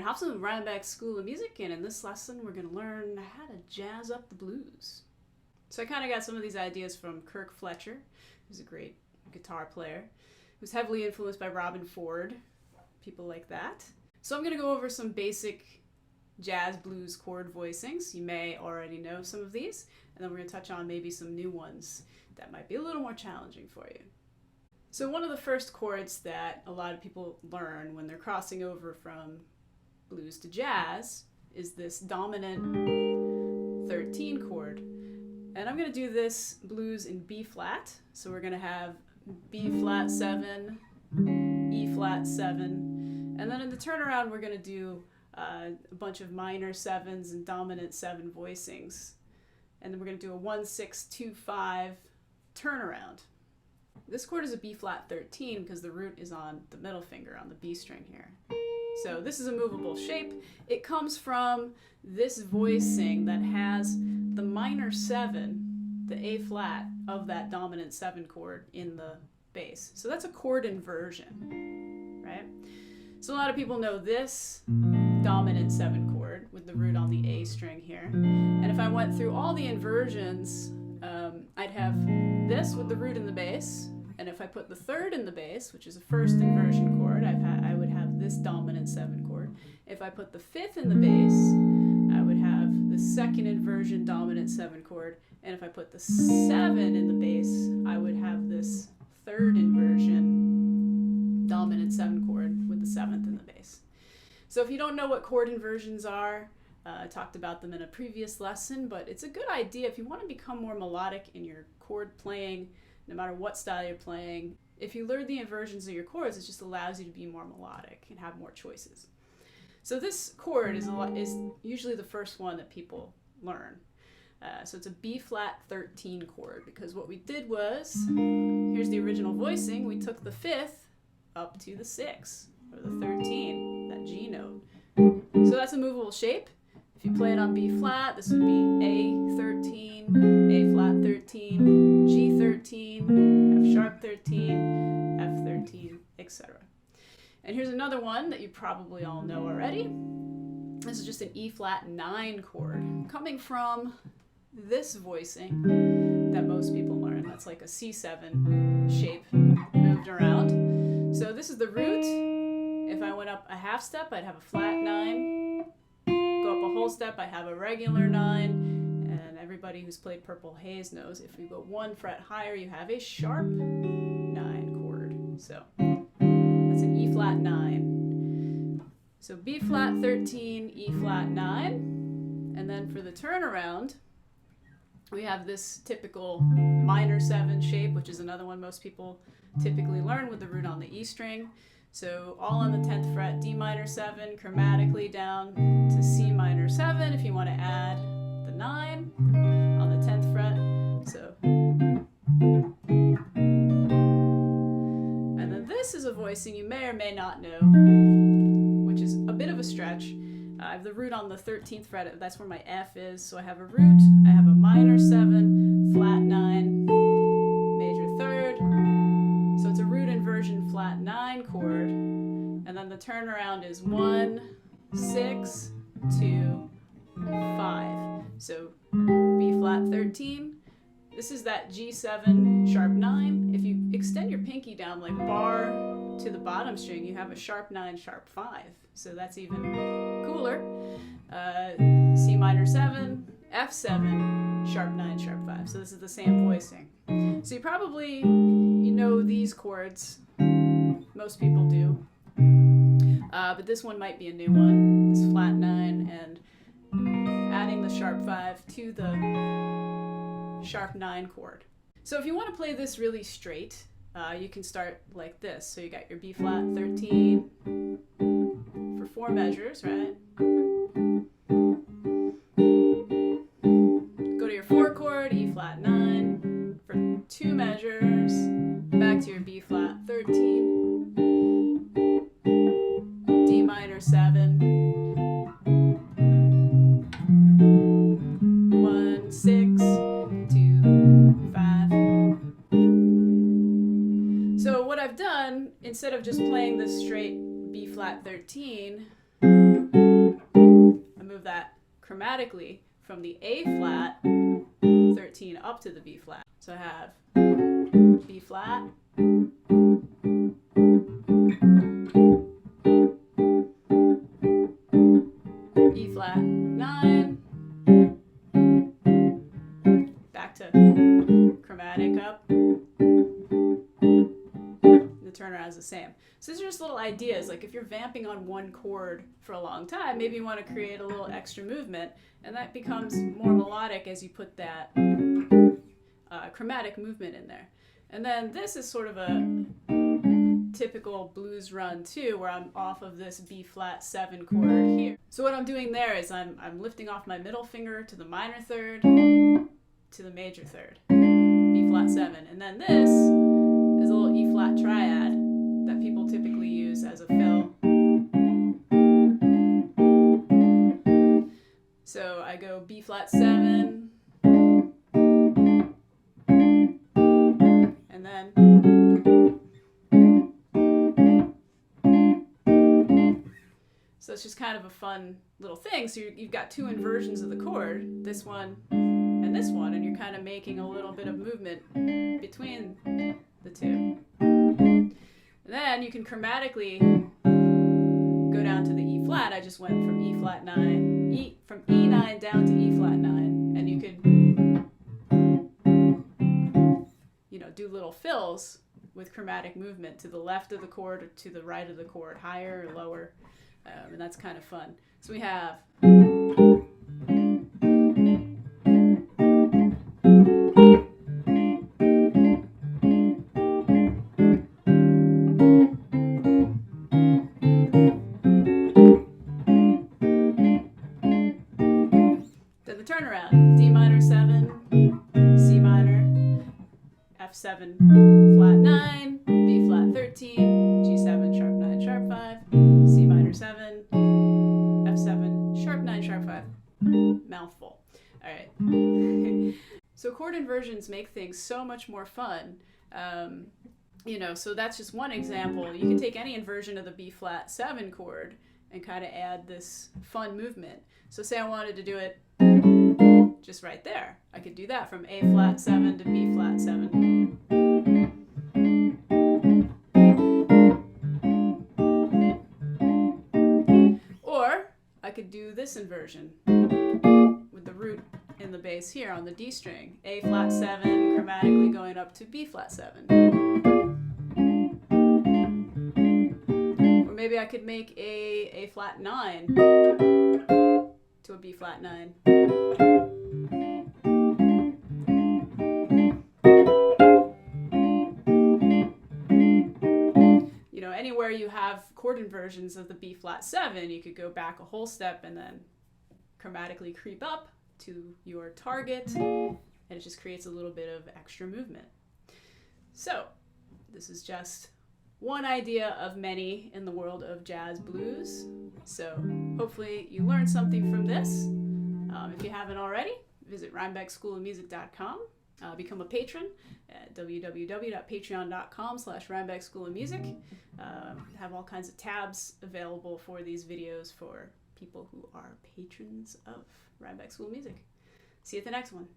Jazzin Hobson with Rhinebeck School of Music, and in this lesson we're going to learn how to jazz up the blues. So I kind of got some of these ideas from Kirk Fletcher, who's a great guitar player, who's heavily influenced by Robin Ford, people like that. So I'm going to go over some basic jazz blues chord voicings. You may already know some of these, and then we're going to touch on maybe some new ones that might be a little more challenging for you. So one of the first chords that a lot of people learn when they're crossing over from blues to jazz is this dominant 13 chord. And I'm going to do this blues in B flat. So we're going to have B flat 7, E flat 7, and then in the turnaround we're going to do a bunch of minor 7s and dominant 7 voicings. And then we're going to do a 1, 6, 2, 5 turnaround. This chord is a B flat 13 because the root is on the middle finger on the B string here. So this is a movable shape. It comes from this voicing that has the minor 7, the A flat of that dominant 7 chord in the bass. So that's a chord inversion, right? So a lot of people know this dominant 7 chord with the root on the A string here. And if I went through all the inversions, I'd have this with the root in the bass. And if I put the third in the bass, which is a first inversion chord, I would have this dominant 7 chord. If I put the fifth in the bass, I would have the second inversion dominant 7 chord. And if I put the 7 in the bass, I would have this third inversion dominant 7 chord with the 7th in the bass. So if you don't know what chord inversions are, I talked about them in a previous lesson, but it's a good idea if you want to become more melodic in your chord playing, no matter what style you're playing. If you learn the inversions of your chords, it just allows you to be more melodic and have more choices. So this chord is usually the first one that people learn. So it's a B flat 13 chord, because what we did was, here's the original voicing, we took the 5th up to the 6, or the 13, that G note. So that's a movable shape. If you play it on B flat, this would be A 13, A flat 13, G 13, F sharp 13, F 13, etc. And here's another one that you probably all know already. This is just an E flat 9 chord, coming from this voicing that most people learn. That's like a C7 shape moved around. So this is the root. If I went up a half step, I'd have a flat 9. Go up a whole step, I have a regular 9, and everybody who's played Purple Haze knows if you go 1 fret higher, you have a sharp 9 chord. So that's an E flat 9. So B flat 13, E flat 9, and then for the turnaround, we have this typical minor 7 shape, which is another one most people typically learn with the root on the E string. So all on the 10th fret, D minor 7, chromatically down to C minor 7 if you want to add the 9 on the 10th fret. So, and then this is a voicing you may or may not know, which is a bit of a stretch. I have the root on the 13th fret, that's where my F is. So I have a root, I have a minor 7, flat 9, major 3rd. So it's a root inversion flat 9 chord, and then the turnaround is 1, 6, 2, 5. So B flat 13. This is that G7 sharp 9. If you extend your pinky down like bar to the bottom string, you have a sharp 9, sharp 5. So that's even cooler. C minor 7, F7, sharp 9, sharp 5. So this is the same voicing. So you probably know these chords. Most people do. But this one might be a new one, this flat 9, and adding the sharp 5 to the sharp 9 chord. So if you want to play this really straight, you can start like this. So you got your B flat 13 for 4 measures, right? Go to your 4 chord, E flat 9 for 2 measures, back to your B flat 13, D minor 7, 1, 6, 2, 5. So what I've done, instead of just playing this straight B flat 13, I move that chromatically from the A flat 13 up to the B flat. So I have B flat, E flat 9, back to chromatic up. The turnaround is the same. So these are just little ideas. Like if you're vamping on one chord for a long time, maybe you want to create a little extra movement, and that becomes more melodic as you put that chromatic movement in there. And then this is sort of a typical blues run too, where I'm off of this B flat 7 chord here. So what I'm doing there is I'm lifting off my middle finger to the minor third, to the major third, B flat 7, and then this is a little E flat triad that people typically use as a fill. So I go B flat 7, and then so it's just kind of a fun little thing. So you've got 2 inversions of the chord, this one and this one, and you're kind of making a little bit of movement between the 2. And then you can chromatically go down to the E flat. I just went from E flat 9, from E9 down to E flat 9, and you could, do little fills with chromatic movement to the left of the chord or to the right of the chord, higher or lower, and that's kind of fun. So we have turnaround, D minor 7, C minor, F7 flat 9, B flat 13, G7 sharp 9 sharp 5, C minor 7, F7 sharp 9 sharp 5. Mouthful. All right. So chord inversions make things so much more fun. So that's just one example. You can take any inversion of the B flat 7 chord and kind of add this fun movement. So say I wanted to do it just right there. I could do that from A flat 7 to B flat 7. Or I could do this inversion with the root in the bass here on the D string. A flat 7 chromatically going up to B flat 7. Or maybe I could make a flat 9 to a B flat 9. Anywhere you have chord inversions of the B flat 7, you could go back a whole step and then chromatically creep up to your target, and it just creates a little bit of extra movement. So this is just one idea of many in the world of jazz blues. So hopefully you learned something from this. If you haven't already, visit rhinebeckschoolofmusic.com. Become a patron at www.patreon.com/Rhinebeck School of Music. Have all kinds of tabs available for these videos for people who are patrons of Rhinebeck School of Music. See you at the next one.